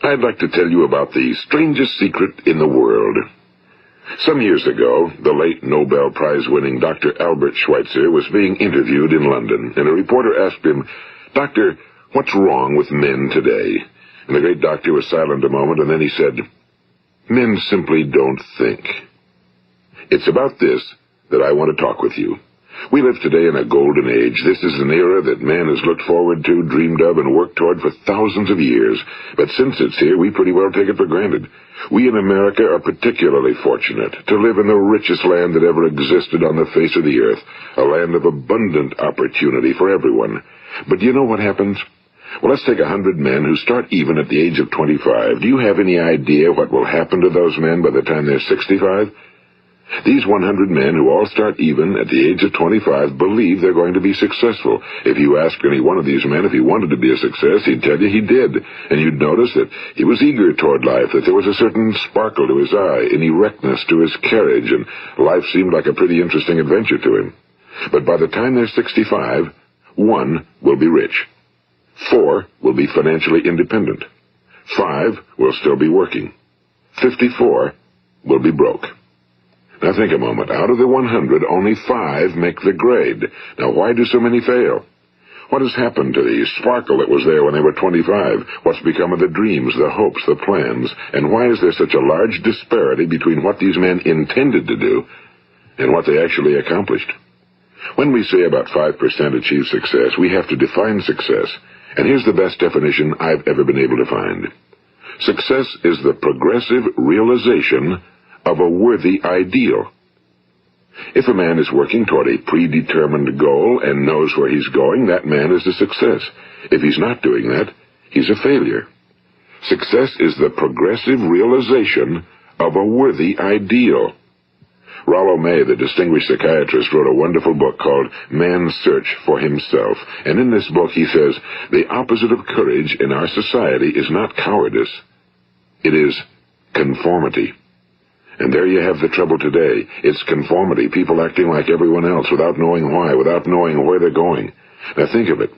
I'd like to tell you about the strangest secret in the world. Some years ago, the late Nobel Prize-winning Dr. Albert Schweitzer was being interviewed in London, and a reporter asked him, "Doctor, what's wrong with men today?" And the great doctor was silent a moment, and then he said, "Men simply don't think." It's about this that I want to talk with you. We live today in a golden age. This is an era that man has looked forward to, dreamed of, and worked toward for thousands of years. But since it's here, we pretty well take it for granted. We in America are particularly fortunate to live in the richest land that ever existed on the face of the earth, a land of abundant opportunity for everyone. But do you know what happens? Well, let's take 100 men who start even at the age of 25. Do you have any idea what will happen to those men by the time they're 65? These 100 men who all start even at the age of 25 believe they're going to be successful. If you ask any one of these men if he wanted to be a success, he'd tell you he did. And you'd notice that he was eager toward life, that there was a certain sparkle to his eye, an erectness to his carriage, and life seemed like a pretty interesting adventure to him. But by the time they're 65, 1 will be rich. 4 will be financially independent. 5 will still be working. 54 will be broke. Now think a moment. Out of the 100, only 5 make the grade. Now why do so many fail? What has happened to the sparkle that was there when they were 25? What's become of the dreams, the hopes, the plans? And why is there such a large disparity between what these men intended to do and what they actually accomplished? When we say about 5% achieve success, we have to define success. And here's the best definition I've ever been able to find. Success is the progressive realization of a worthy ideal. If a man is working toward a predetermined goal and knows where he's going, that man is a success. If he's not doing that, he's a failure. Success is the progressive realization of a worthy ideal. Rollo May, the distinguished psychiatrist, wrote a wonderful book called Man's Search for Himself. And in this book he says, the opposite of courage in our society is not cowardice. It is conformity. And there you have the trouble today. It's conformity, people acting like everyone else without knowing why, without knowing where they're going. Now think of it.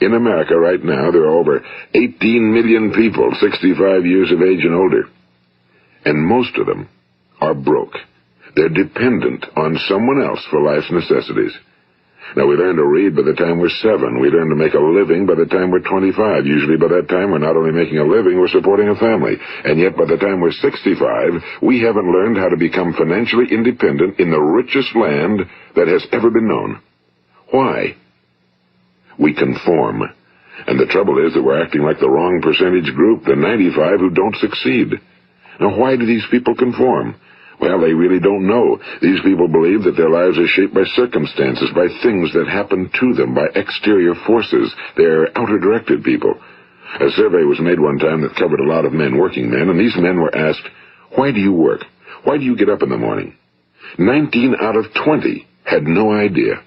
In America right now, there are over 18 million people 65 years of age and older. And most of them are broke. They're dependent on someone else for life's necessities. Now, we learn to read by the time we're 7. We learn to make a living by the time we're 25. Usually by that time, we're not only making a living, we're supporting a family. And yet by the time we're 65, we haven't learned how to become financially independent in the richest land that has ever been known. Why? We conform. And the trouble is that we're acting like the wrong percentage group, the 95 who don't succeed. Now, why do these people conform? Well, they really don't know. These people believe that their lives are shaped by circumstances, by things that happen to them, by exterior forces. They're outer-directed people. A survey was made one time that covered a lot of men, working men, and these men were asked, "Why do you work? Why do you get up in the morning?" 19 out of 20 had no idea.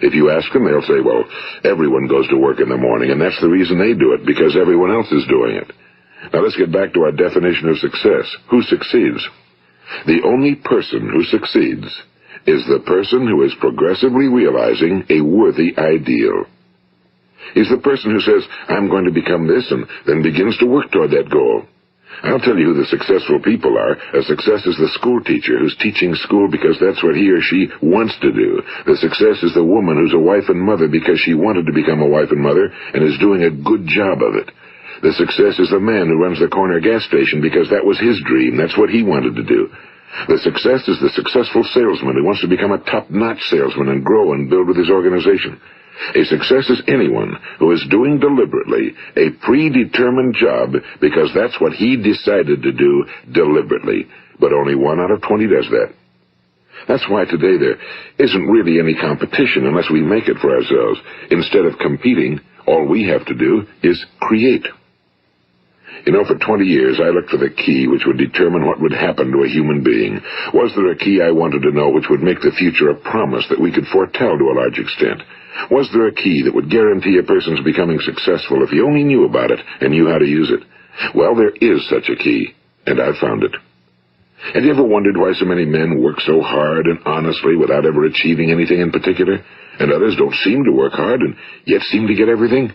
If you ask them, they'll say, well, everyone goes to work in the morning, and that's the reason they do it, because everyone else is doing it. Now let's get back to our definition of success. Who succeeds? The only person who succeeds is the person who is progressively realizing a worthy ideal. He's the person who says, I'm going to become this, and then begins to work toward that goal. I'll tell you who the successful people are. A success is the school teacher who's teaching school because that's what he or she wants to do. The success is the woman who's a wife and mother because she wanted to become a wife and mother and is doing a good job of it. The success is the man who runs the corner gas station because that was his dream. That's what he wanted to do. The success is the successful salesman who wants to become a top-notch salesman and grow and build with his organization. A success is anyone who is doing deliberately a predetermined job because that's what he decided to do deliberately. But only 1 out of 20 does that. That's why today there isn't really any competition unless we make it for ourselves. Instead of competing, all we have to do is create. You know, for 20 years I looked for the key which would determine what would happen to a human being. Was there a key I wanted to know which would make the future a promise that we could foretell to a large extent? Was there a key that would guarantee a person's becoming successful if he only knew about it and knew how to use it? Well, there is such a key, and I've found it. Have you ever wondered why so many men work so hard and honestly without ever achieving anything in particular, and others don't seem to work hard and yet seem to get everything?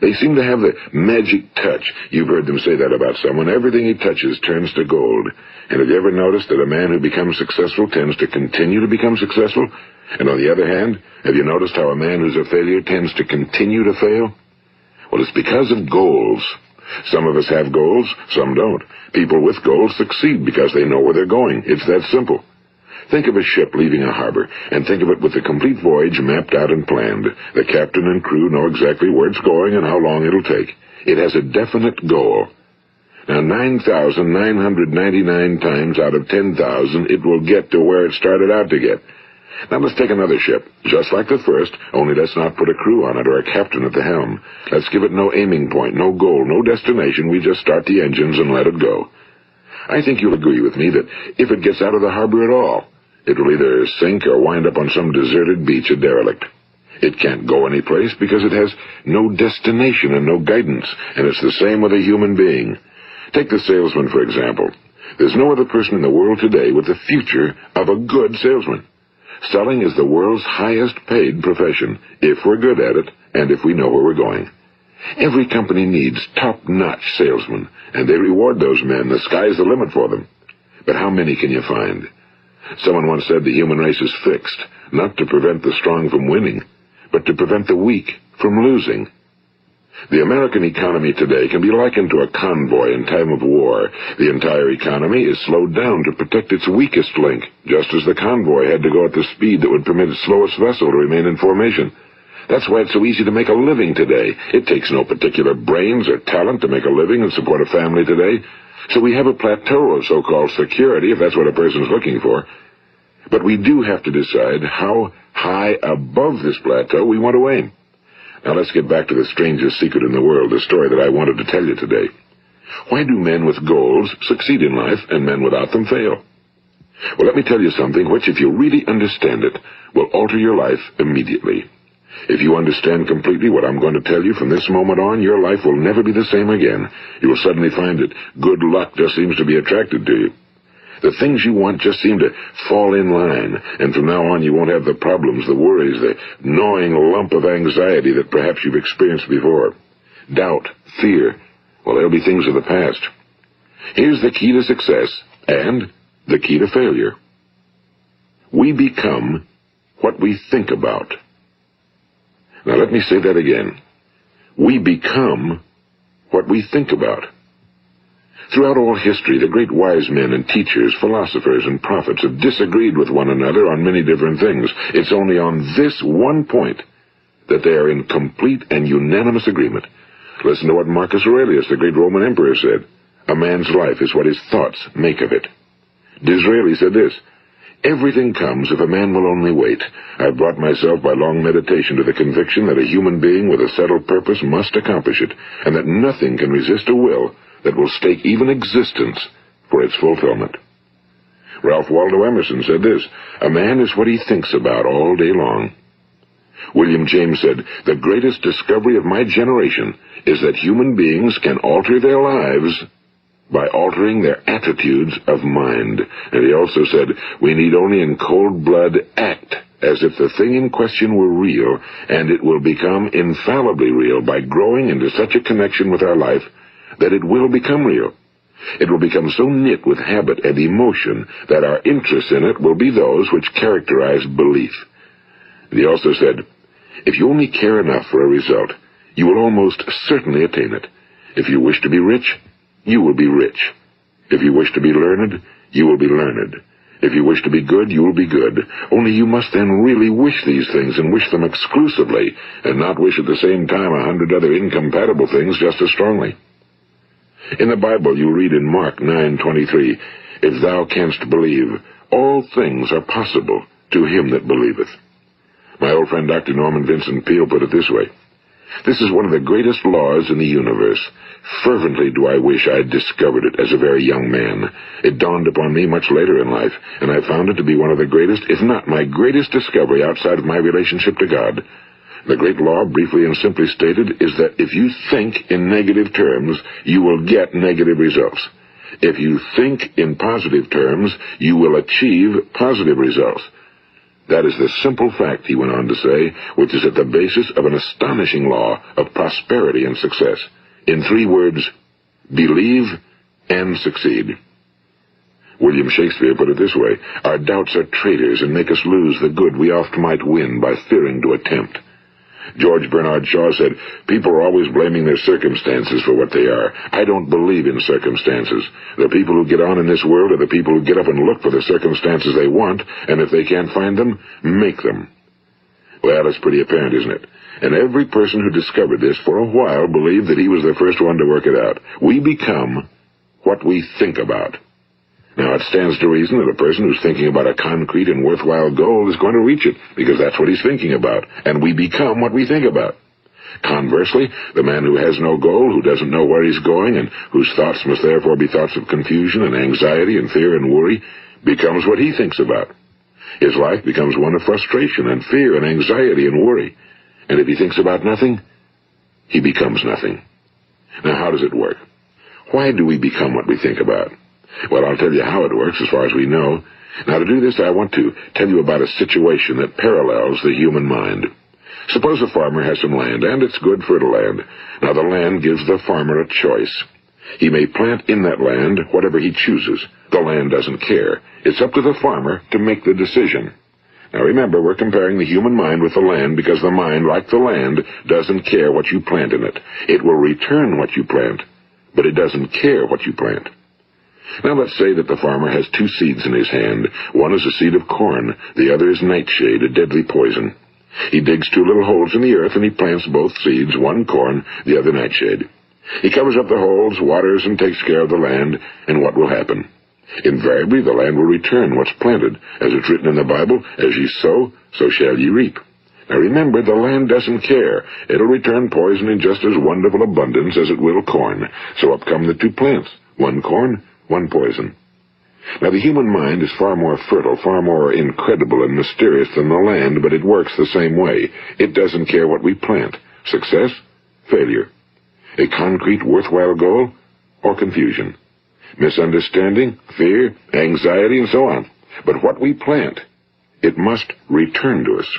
They seem to have the magic touch. You've heard them say that about someone. Everything he touches turns to gold. And have you ever noticed that a man who becomes successful tends to continue to become successful? And on the other hand, have you noticed how a man who's a failure tends to continue to fail? Well, it's because of goals. Some of us have goals, some don't. People with goals succeed because they know where they're going. It's that simple. Think of a ship leaving a harbor, and think of it with the complete voyage mapped out and planned. The captain and crew know exactly where it's going and how long it'll take. It has a definite goal. Now, 9,999 times out of 10,000, it will get to where it started out to get. Now, let's take another ship, just like the first, only let's not put a crew on it or a captain at the helm. Let's give it no aiming point, no goal, no destination. We just start the engines and let it go. I think you'll agree with me that if it gets out of the harbor at all, it will either sink or wind up on some deserted beach, a derelict. It can't go anyplace because it has no destination and no guidance, and it's the same with a human being. Take the salesman, for example. There's no other person in the world today with the future of a good salesman. Selling is the world's highest paid profession, if we're good at it and if we know where we're going. Every company needs top-notch salesmen, and they reward those men. The sky's the limit for them. But how many can you find? Someone once said the human race is fixed, not to prevent the strong from winning, but to prevent the weak from losing. The American economy today can be likened to a convoy in time of war. The entire economy is slowed down to protect its weakest link, just as the convoy had to go at the speed that would permit its slowest vessel to remain in formation. That's why it's so easy to make a living today. It takes no particular brains or talent to make a living and support a family today. So we have a plateau of so-called security, if that's what a person's looking for. But we do have to decide how high above this plateau we want to aim. Now let's get back to the strangest secret in the world, the story that I wanted to tell you today. Why do men with goals succeed in life and men without them fail? Well, let me tell you something which, if you really understand it, will alter your life immediately. If you understand completely what I'm going to tell you from this moment on, your life will never be the same again. You will suddenly find that good luck just seems to be attracted to you. The things you want just seem to fall in line, and from now on you won't have the problems, the worries, the gnawing lump of anxiety that perhaps you've experienced before. Doubt, fear, well, they'll be things of the past. Here's the key to success and the key to failure. We become what we think about. Now let me say that again. We become what we think about. Throughout all history, the great wise men and teachers, philosophers and prophets have disagreed with one another on many different things. It's only on this one point that they are in complete and unanimous agreement. Listen to what Marcus Aurelius, the great Roman emperor, said. A man's life is what his thoughts make of it. Disraeli said this. Everything comes if a man will only wait. I've brought myself by long meditation to the conviction that a human being with a settled purpose must accomplish it, and that nothing can resist a will that will stake even existence for its fulfillment. Ralph Waldo Emerson said this, a man is what he thinks about all day long. William James said, the greatest discovery of my generation is that human beings can alter their lives by altering their attitudes of mind. And he also said, we need only in cold blood act as if the thing in question were real, and it will become infallibly real by growing into such a connection with our life that it will become real. It will become so knit with habit and emotion that our interest in it will be those which characterize belief. And he also said, if you only care enough for a result, you will almost certainly attain it. If you wish to be rich, you will be rich. If you wish to be learned, you will be learned. If you wish to be good, you will be good. Only you must then really wish these things and wish them exclusively, and not wish at the same time 100 other incompatible things just as strongly. In the Bible you read in Mark 9:23, if thou canst believe, all things are possible to him that believeth. My old friend Dr. Norman Vincent Peale put it this way, this is one of the greatest laws in the universe. Fervently do I wish I had discovered it as a very young man. It dawned upon me much later in life, and I found it to be one of the greatest, if not my greatest discovery outside of my relationship to God. The great law, briefly and simply stated, is that if you think in negative terms, you will get negative results. If you think in positive terms, you will achieve positive results. That is the simple fact, he went on to say, which is at the basis of an astonishing law of prosperity and success. In 3 words, believe and succeed. William Shakespeare put it this way: our doubts are traitors and make us lose the good we oft might win by fearing to attempt. George Bernard Shaw said, people are always blaming their circumstances for what they are. I don't believe in circumstances. The people who get on in this world are the people who get up and look for the circumstances they want, and if they can't find them, make them. Well, it's pretty apparent, isn't it? And every person who discovered this for a while believed that he was the first one to work it out. We become what we think about. Now, it stands to reason that a person who's thinking about a concrete and worthwhile goal is going to reach it, because that's what he's thinking about, and we become what we think about. Conversely, the man who has no goal, who doesn't know where he's going, and whose thoughts must therefore be thoughts of confusion and anxiety and fear and worry, becomes what he thinks about. His life becomes one of frustration and fear and anxiety and worry. And if he thinks about nothing, he becomes nothing. Now, how does it work? Why do we become what we think about? Well, I'll tell you how it works as far as we know. Now, to do this, I want to tell you about a situation that parallels the human mind. Suppose a farmer has some land, and it's good fertile land. Now, the land gives the farmer a choice. He may plant in that land whatever he chooses. The land doesn't care. It's up to the farmer to make the decision. Now, remember, we're comparing the human mind with the land because the mind, like the land, doesn't care what you plant in it. It will return what you plant, but it doesn't care what you plant. Now, let's say that the farmer has 2 seeds in his hand. One is a seed of corn. The other is nightshade, a deadly poison. He digs 2 little holes in the earth, and he plants both seeds, one corn, the other nightshade. He covers up the holes, waters, and takes care of the land, and what will happen? Invariably, the land will return what's planted. As it's written in the Bible, as ye sow, so shall ye reap. Now remember, the land doesn't care. It'll return poison in just as wonderful abundance as it will corn. So up come the 2 plants, one corn, one poison. Now, the human mind is far more fertile, far more incredible and mysterious than the land, but it works the same way. It doesn't care what we plant. Success, failure. A concrete, worthwhile goal, or confusion. Misunderstanding, fear, anxiety, and so on. But what we plant, it must return to us.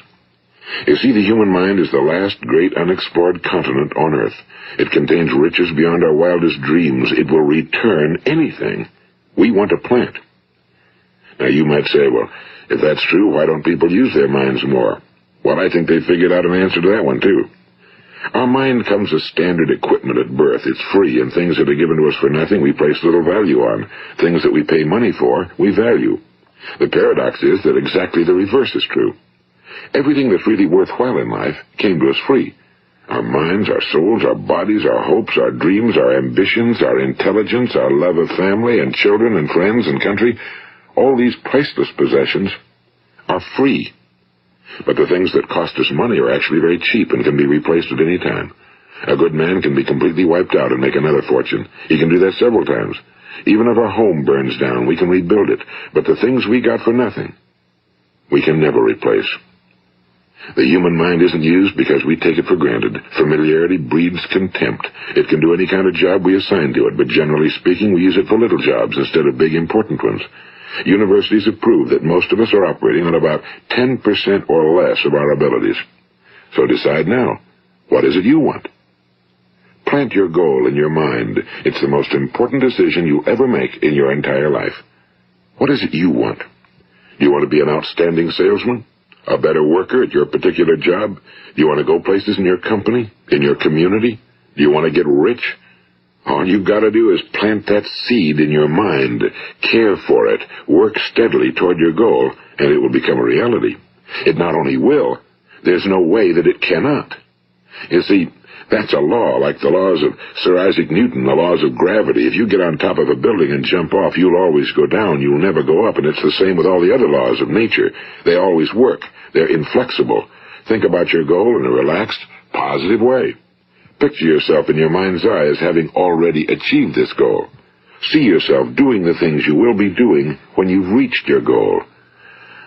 You see, the human mind is the last great unexplored continent on Earth. It contains riches beyond our wildest dreams. It will return anything we want to plant. Now, you might say, well, if that's true, why don't people use their minds more? Well, I think they figured out an answer to that one, too. Our mind comes as standard equipment at birth. It's free, and things that are given to us for nothing we place little value on. Things that we pay money for, we value. The paradox is that exactly the reverse is true. Everything that's really worthwhile in life came to us free. Our minds, our souls, our bodies, our hopes, our dreams, our ambitions, our intelligence, our love of family and children and friends and country, all these priceless possessions are free. But the things that cost us money are actually very cheap and can be replaced at any time. A good man can be completely wiped out and make another fortune. He can do that several times. Even if our home burns down, we can rebuild it. But the things we got for nothing, we can never replace. The human mind isn't used because we take it for granted. Familiarity breeds contempt. It can do any kind of job we assign to it, but generally speaking, we use it for little jobs instead of big, important ones. Universities have proved that most of us are operating on about 10% or less of our abilities. So decide now, what is it you want? Plant your goal in your mind. It's the most important decision you'll ever make in your entire life. What is it you want? Do you want to be an outstanding salesman? A better worker at your particular job? Do you want to go places in your company? In your community? Do you want to get rich? All you've got to do is plant that seed in your mind, care for it, work steadily toward your goal, and it will become a reality. It not only will, there's no way that it cannot. You see, that's a law, like the laws of Sir Isaac Newton, the laws of gravity. If you get on top of a building and jump off, you'll always go down. You'll never go up, and it's the same with all the other laws of nature. They always work. They're inflexible. Think about your goal in a relaxed, positive way. Picture yourself in your mind's eye as having already achieved this goal. See yourself doing the things you will be doing when you've reached your goal.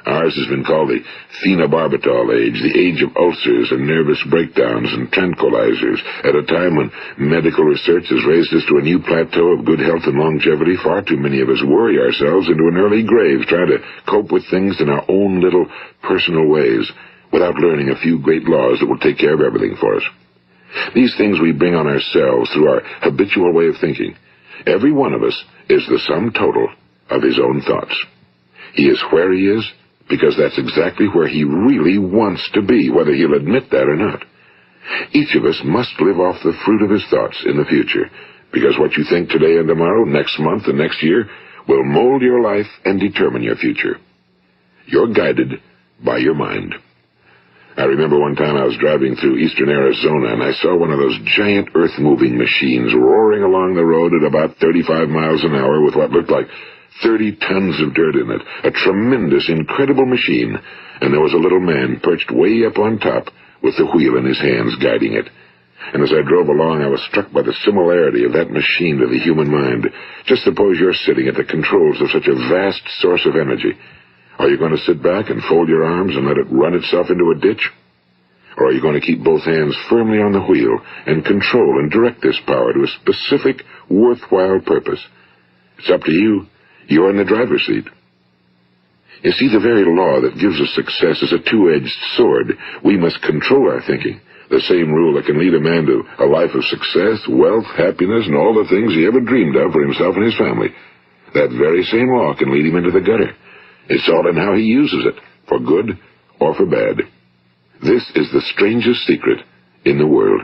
Ours has been called the phenobarbital age, the age of ulcers and nervous breakdowns and tranquilizers, at a time when medical research has raised us to a new plateau of good health and longevity. Far too many of us worry ourselves into an early grave, trying to cope with things in our own little personal ways, without learning a few great laws that will take care of everything for us. These things we bring on ourselves through our habitual way of thinking. Every one of us is the sum total of his own thoughts. He is where he is because that's exactly where he really wants to be, whether he'll admit that or not. Each of us must live off the fruit of his thoughts in the future, because what you think today and tomorrow, next month and next year, will mold your life and determine your future. You're guided by your mind. I remember one time I was driving through eastern Arizona, and I saw one of those giant earth-moving machines roaring along the road at about 35 miles an hour with what looked like 30 tons of dirt in it. A tremendous, incredible machine, and there was a little man perched way up on top with the wheel in his hands guiding it. And as I drove along, I was struck by the similarity of that machine to the human mind. Just suppose you're sitting at the controls of such a vast source of energy. Are you going to sit back and fold your arms and let it run itself into a ditch? Or are you going to keep both hands firmly on the wheel and control and direct this power to a specific, worthwhile purpose? It's up to you. You're in the driver's seat. You see, the very law that gives us success is a two-edged sword. We must control our thinking. The same rule that can lead a man to a life of success, wealth, happiness, and all the things he ever dreamed of for himself and his family. That very same law can lead him into the gutter. It's all in how he uses it, for good or for bad. This is the strangest secret in the world.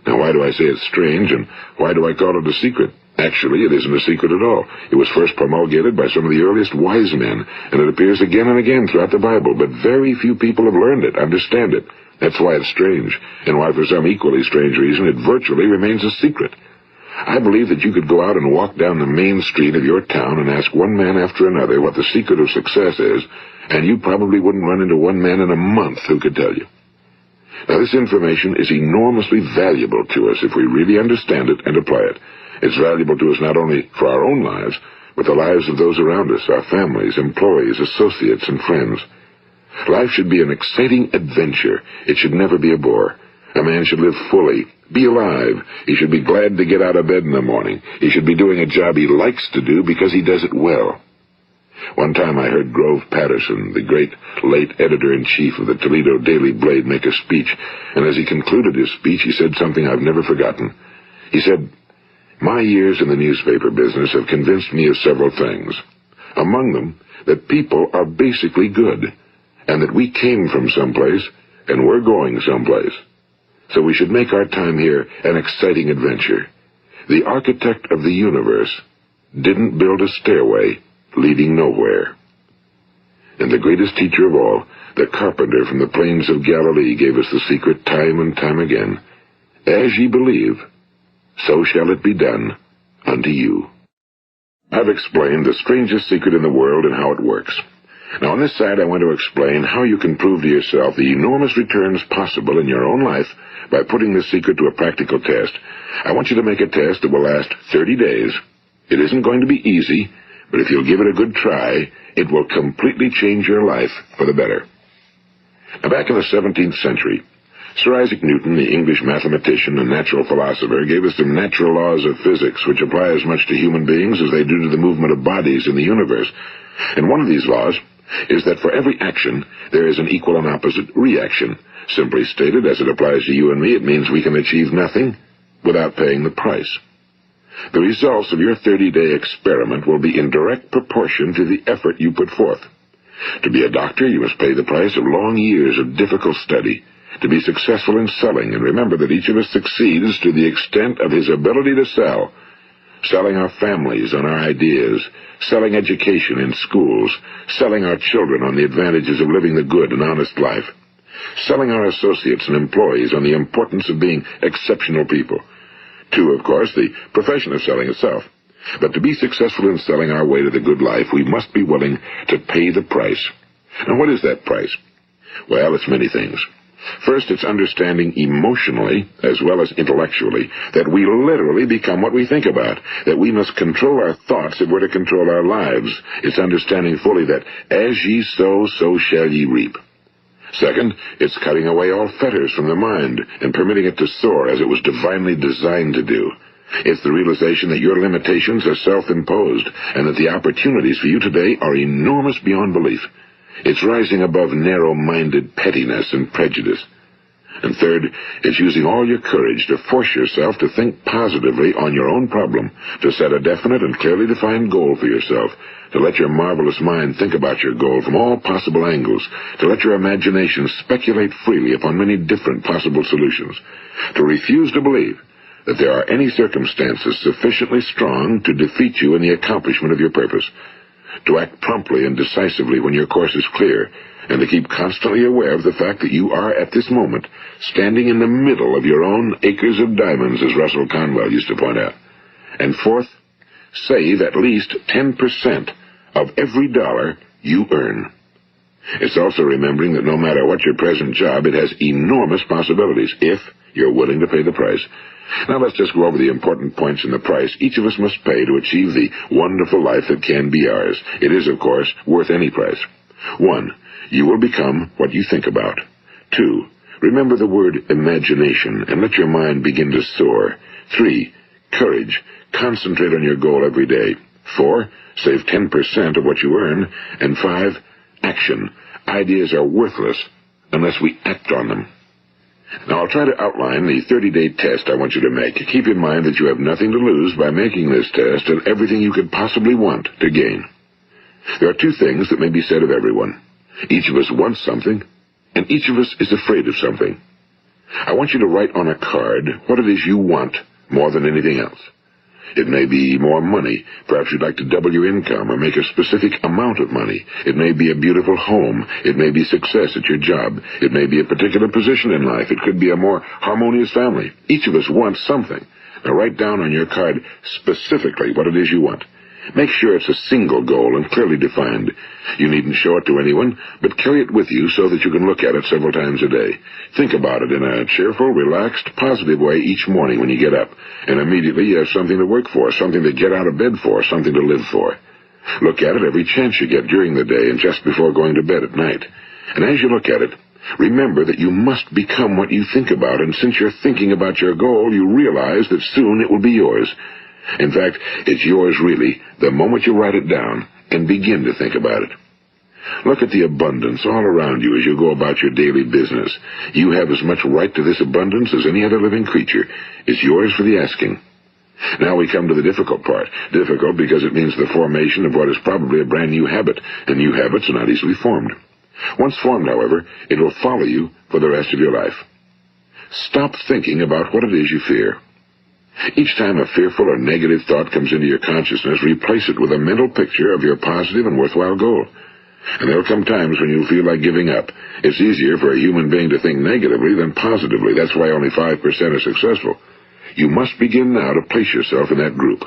Now, why do I say it's strange, and why do I call it a secret? Actually, it isn't a secret at all. It was first promulgated by some of the earliest wise men, and it appears again and again throughout the Bible, but very few people have learned it, understand it. That's why it's strange, and why for some equally strange reason it virtually remains a secret. I believe that you could go out and walk down the main street of your town and ask one man after another what the secret of success is, and you probably wouldn't run into one man in a month who could tell you. Now, this information is enormously valuable to us if we really understand it and apply it. It's valuable to us not only for our own lives, but the lives of those around us, our families, employees, associates, and friends. Life should be an exciting adventure. It should never be a bore. A man should live fully, be alive. He should be glad to get out of bed in the morning. He should be doing a job he likes to do because he does it well. One time I heard Grove Patterson, the great late editor-in-chief of the Toledo Daily Blade, make a speech, and as he concluded his speech, he said something I've never forgotten. He said, "My years in the newspaper business have convinced me of several things. Among them, that people are basically good, and that we came from someplace, and we're going someplace. So we should make our time here an exciting adventure. The architect of the universe didn't build a stairway leading nowhere." And the greatest teacher of all, the carpenter from the plains of Galilee, gave us the secret time and time again. As ye believe, so shall it be done unto you. I've explained the strangest secret in the world and how it works. Now, on this side, I want to explain how you can prove to yourself the enormous returns possible in your own life by putting this secret to a practical test. I want you to make a test that will last 30 days. It isn't going to be easy, but if you'll give it a good try, it will completely change your life for the better. Now, back in the 17th century, Sir Isaac Newton, the English mathematician and natural philosopher, gave us some natural laws of physics which apply as much to human beings as they do to the movement of bodies in the universe. And one of these laws is that for every action, there is an equal and opposite reaction. Simply stated, as it applies to you and me, it means we can achieve nothing without paying the price. The results of your 30-day experiment will be in direct proportion to the effort you put forth. To be a doctor, you must pay the price of long years of difficult study. To be successful in selling, and remember that each of us succeeds to the extent of his ability to sell. Selling our families on our ideas, selling education in schools, selling our children on the advantages of living the good and honest life, selling our associates and employees on the importance of being exceptional people. To, of course, the profession of selling itself. But to be successful in selling our way to the good life, we must be willing to pay the price. Now, what is that price? Well, it's many things. First, it's understanding emotionally, as well as intellectually, that we literally become what we think about, that we must control our thoughts if we're to control our lives. It's understanding fully that as ye sow, so shall ye reap. Second, it's cutting away all fetters from the mind and permitting it to soar as it was divinely designed to do. It's the realization that your limitations are self-imposed and that the opportunities for you today are enormous beyond belief. It's rising above narrow-minded pettiness and prejudice. And third, it's using all your courage to force yourself to think positively on your own problem, to set a definite and clearly defined goal for yourself, to let your marvelous mind think about your goal from all possible angles, to let your imagination speculate freely upon many different possible solutions, to refuse to believe that there are any circumstances sufficiently strong to defeat you in the accomplishment of your purpose, to act promptly and decisively when your course is clear, and to keep constantly aware of the fact that you are, at this moment, standing in the middle of your own acres of diamonds, as Russell Conwell used to point out. And fourth, save at least 10% of every dollar you earn. It's also remembering that no matter what your present job, it has enormous possibilities, if you're willing to pay the price. Now let's just go over the important points in the price each of us must pay to achieve the wonderful life that can be ours. It is, of course, worth any price. 1. You will become what you think about. 2. Remember the word imagination and let your mind begin to soar. 3. Courage. Concentrate on your goal every day. 4. Save 10% of what you earn. And 5. Action. Ideas are worthless unless we act on them. Now, I'll try to outline the 30-day test I want you to make. Keep in mind that you have nothing to lose by making this test and everything you could possibly want to gain. There are 2 things that may be said of everyone. Each of us wants something, and each of us is afraid of something. I want you to write on a card what it is you want more than anything else. It may be more money. Perhaps you'd like to double your income or make a specific amount of money. It may be a beautiful home. It may be success at your job. It may be a particular position in life. It could be a more harmonious family. Each of us wants something. Now write down on your card specifically what it is you want. Make sure it's a single goal and clearly defined. You needn't show it to anyone, but carry it with you so that you can look at it several times a day. Think about it in a cheerful, relaxed, positive way each morning when you get up, and immediately you have something to work for, something to get out of bed for, something to live for. Look at it every chance you get during the day and just before going to bed at night. And as you look at it, remember that you must become what you think about, and since you're thinking about your goal, you realize that soon it will be yours. In fact, it's yours really the moment you write it down and begin to think about it. Look at the abundance all around you as you go about your daily business. You have as much right to this abundance as any other living creature. It's yours for the asking. Now we come to the difficult part. Difficult because it means the formation of what is probably a brand new habit, and new habits are not easily formed. Once formed, however, it will follow you for the rest of your life. Stop thinking about what it is you fear. Each time a fearful or negative thought comes into your consciousness, replace it with a mental picture of your positive and worthwhile goal. And there'll come times when you'll feel like giving up. It's easier for a human being to think negatively than positively. That's why only 5% are successful. You must begin now to place yourself in that group.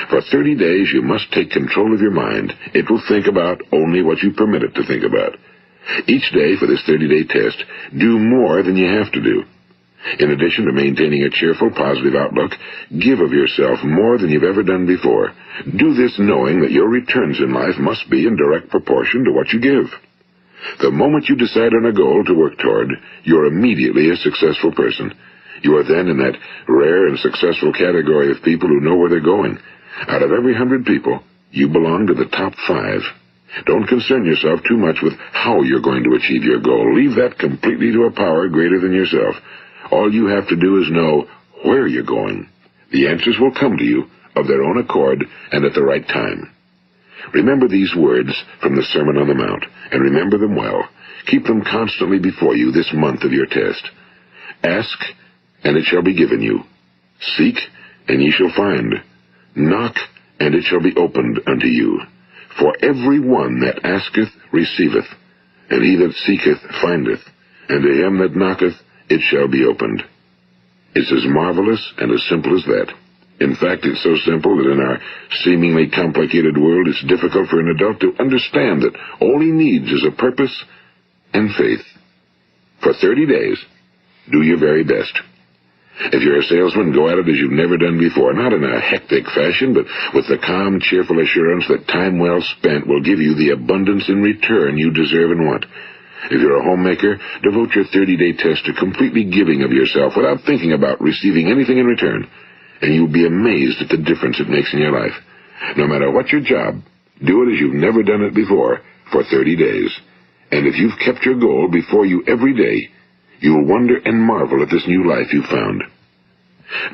For 30 days, you must take control of your mind. It will think about only what you permit it to think about. Each day for this 30-day test, do more than you have to do. In addition to maintaining a cheerful, positive outlook, give of yourself more than you've ever done before. Do this knowing that your returns in life must be in direct proportion to what you give. The moment you decide on a goal to work toward, you're immediately a successful person. You are then in that rare and successful category of people who know where they're going. Out of every 100 people, you belong to the top 5. Don't concern yourself too much with how you're going to achieve your goal. Leave that completely to a power greater than yourself. All you have to do is know where you're going. The answers will come to you of their own accord and at the right time. Remember these words from the Sermon on the Mount, and remember them well. Keep them constantly before you this month of your test. Ask, and it shall be given you. Seek, and ye shall find. Knock, and it shall be opened unto you. For every one that asketh receiveth, and he that seeketh findeth, and to him that knocketh it shall be opened. It's as marvelous and as simple as that. In fact, it's so simple that in our seemingly complicated world, it's difficult for an adult to understand that all he needs is a purpose and faith. For 30 days, do your very best. If you're a salesman, go at it as you've never done before, not in a hectic fashion, but with the calm, cheerful assurance that time well spent will give you the abundance in return you deserve and want. If you're a homemaker, devote your 30-day test to completely giving of yourself without thinking about receiving anything in return, and you'll be amazed at the difference it makes in your life. No matter what your job, do it as you've never done it before for 30 days. And if you've kept your goal before you every day, you'll wonder and marvel at this new life you've found.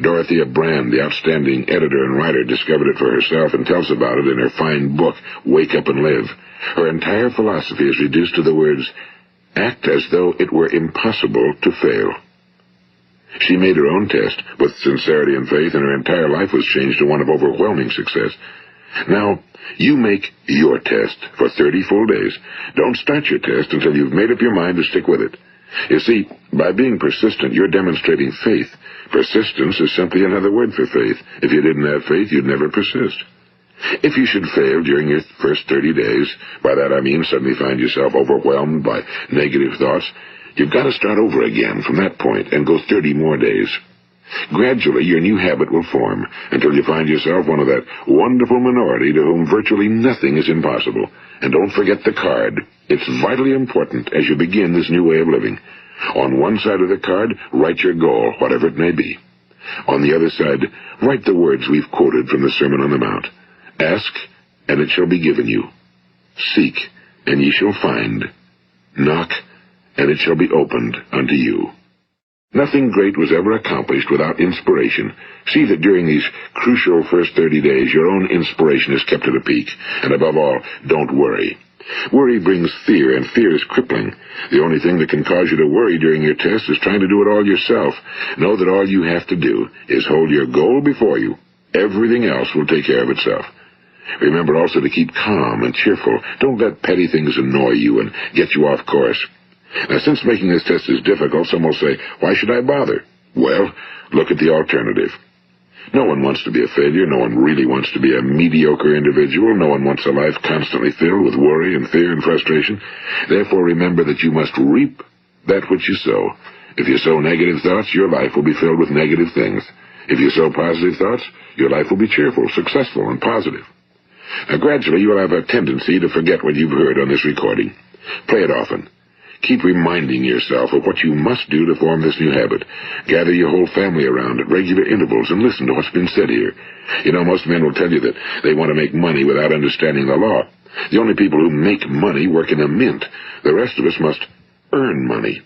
Dorothea Brand, the outstanding editor and writer, discovered it for herself and tells about it in her fine book, Wake Up and Live. Her entire philosophy is reduced to the words, act as though it were impossible to fail. She made her own test with sincerity and faith, and her entire life was changed to one of overwhelming success. Now, you make your test for 30 full days. Don't start your test until you've made up your mind to stick with it. You see, by being persistent, you're demonstrating faith. Persistence is simply another word for faith. If you didn't have faith, you'd never persist. If you should fail during your first 30 days, by that I mean suddenly find yourself overwhelmed by negative thoughts, you've got to start over again from that point and go 30 more days. Gradually, your new habit will form until you find yourself one of that wonderful minority to whom virtually nothing is impossible. And don't forget the card. It's vitally important as you begin this new way of living. On one side of the card, write your goal, whatever it may be. On the other side, write the words we've quoted from the Sermon on the Mount. Ask, and it shall be given you. Seek, and ye shall find. Knock, and it shall be opened unto you. Nothing great was ever accomplished without inspiration. See that during these crucial first 30 days, your own inspiration is kept at a peak. And above all, don't worry. Worry brings fear, and fear is crippling. The only thing that can cause you to worry during your test is trying to do it all yourself. Know that all you have to do is hold your goal before you. Everything else will take care of itself. Remember also to keep calm and cheerful. Don't let petty things annoy you and get you off course. Now, since making this test is difficult, some will say, why should I bother? Well, look at the alternative. No one wants to be a failure. No one really wants to be a mediocre individual. No one wants a life constantly filled with worry and fear and frustration. Therefore, remember that you must reap that which you sow. If you sow negative thoughts, your life will be filled with negative things. If you sow positive thoughts, your life will be cheerful, successful, and positive. Now, gradually, you will have a tendency to forget what you've heard on this recording. Play it often. Keep reminding yourself of what you must do to form this new habit. Gather your whole family around at regular intervals and listen to what's been said here. You know, most men will tell you that they want to make money without understanding the law. The only people who make money work in a mint. The rest of us must earn money.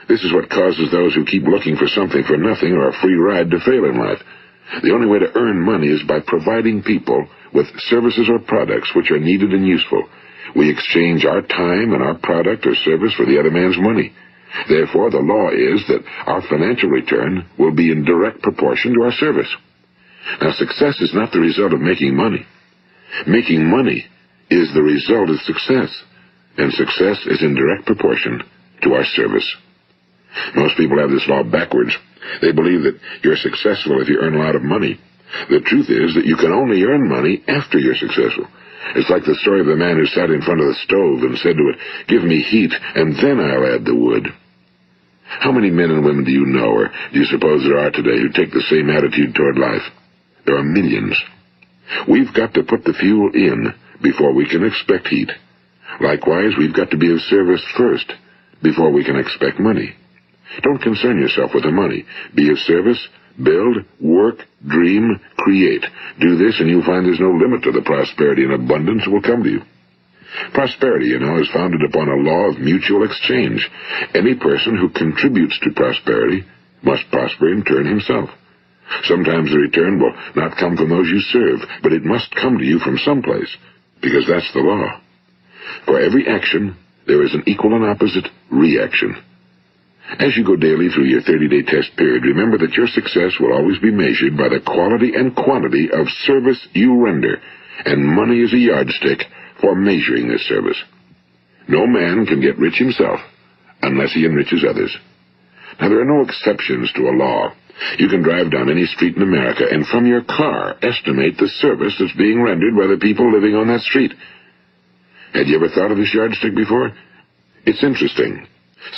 This is what causes those who keep looking for something for nothing or a free ride to fail in life. The only way to earn money is by providing people with services or products which are needed and useful. We exchange our time and our product or service for the other man's money. Therefore, the law is that our financial return will be in direct proportion to our service. Now, success is not the result of making money. Making money is the result of success, and success is in direct proportion to our service. Most people have this law backwards. They believe that you're successful if you earn a lot of money. The truth is that you can only earn money after you're successful. It's like the story of the man who sat in front of the stove and said to it, "Give me heat, and then I'll add the wood." How many men and women do you know, or do you suppose there are today, who take the same attitude toward life? There are millions. We've got to put the fuel in before we can expect heat. Likewise, we've got to be of service first before we can expect money. Don't concern yourself with the money. Be of service. Build, work, dream, create. Do this, and you'll find there's no limit to the prosperity and abundance that will come to you. Prosperity, you know, is founded upon a law of mutual exchange. Any person who contributes to prosperity must prosper in turn himself. Sometimes the return will not come from those you serve, but it must come to you from someplace, because that's the law. For every action, there is an equal and opposite reaction. As you go daily through your 30-day test period, remember that your success will always be measured by the quality and quantity of service you render, and money is a yardstick for measuring this service. No man can get rich himself unless he enriches others. Now, there are no exceptions to a law. You can drive down any street in America and from your car estimate the service that's being rendered by the people living on that street. Had you ever thought of this yardstick before? It's interesting.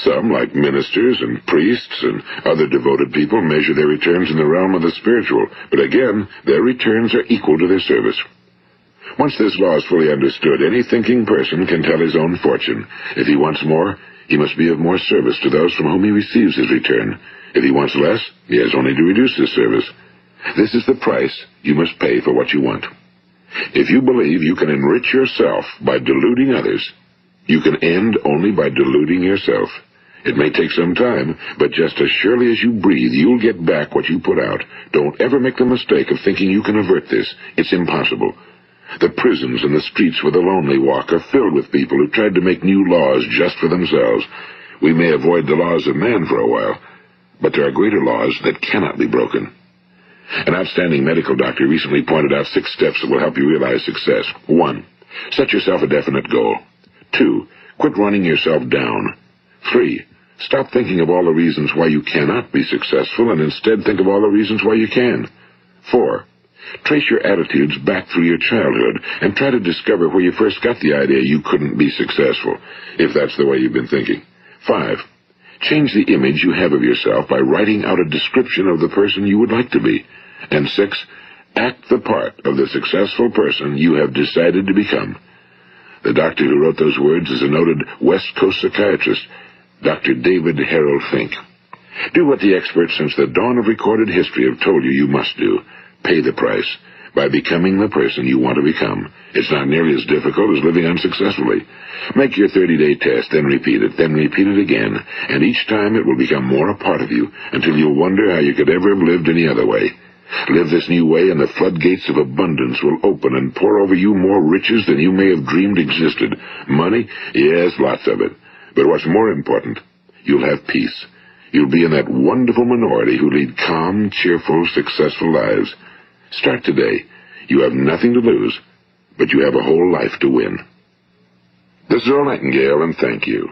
Some, like ministers and priests and other devoted people, measure their returns in the realm of the spiritual, but again, their returns are equal to their service. Once this law is fully understood, any thinking person can tell his own fortune. If he wants more, he must be of more service to those from whom he receives his return. If he wants less, he has only to reduce his service. This is the price you must pay for what you want. If you believe you can enrich yourself by deluding others, you can end only by deluding yourself. It may take some time, but just as surely as you breathe, you'll get back what you put out. Don't ever make the mistake of thinking you can avert this. It's impossible. The prisons and the streets where the lonely walk are filled with people who tried to make new laws just for themselves. We may avoid the laws of man for a while, but there are greater laws that cannot be broken. An outstanding medical doctor recently pointed out 6 steps that will help you realize success. 1. Set yourself a definite goal. 2. Quit running yourself down. 3. Stop thinking of all the reasons why you cannot be successful and instead think of all the reasons why you can. 4. Trace your attitudes back through your childhood and try to discover where you first got the idea you couldn't be successful, if that's the way you've been thinking. 5. Change the image you have of yourself by writing out a description of the person you would like to be. And 6. Act the part of the successful person you have decided to become. The doctor who wrote those words is a noted West Coast psychiatrist, Dr. David Harold Fink. Do what the experts since the dawn of recorded history have told you you must do. Pay the price by becoming the person you want to become. It's not nearly as difficult as living unsuccessfully. Make your 30-day test, then repeat it again, and each time it will become more a part of you until you'll wonder how you could ever have lived any other way. Live this new way, and the floodgates of abundance will open and pour over you more riches than you may have dreamed existed. Money? Yes, lots of it. But what's more important, you'll have peace. You'll be in that wonderful minority who lead calm, cheerful, successful lives. Start today. You have nothing to lose, but you have a whole life to win. This is Earl Nightingale, and thank you.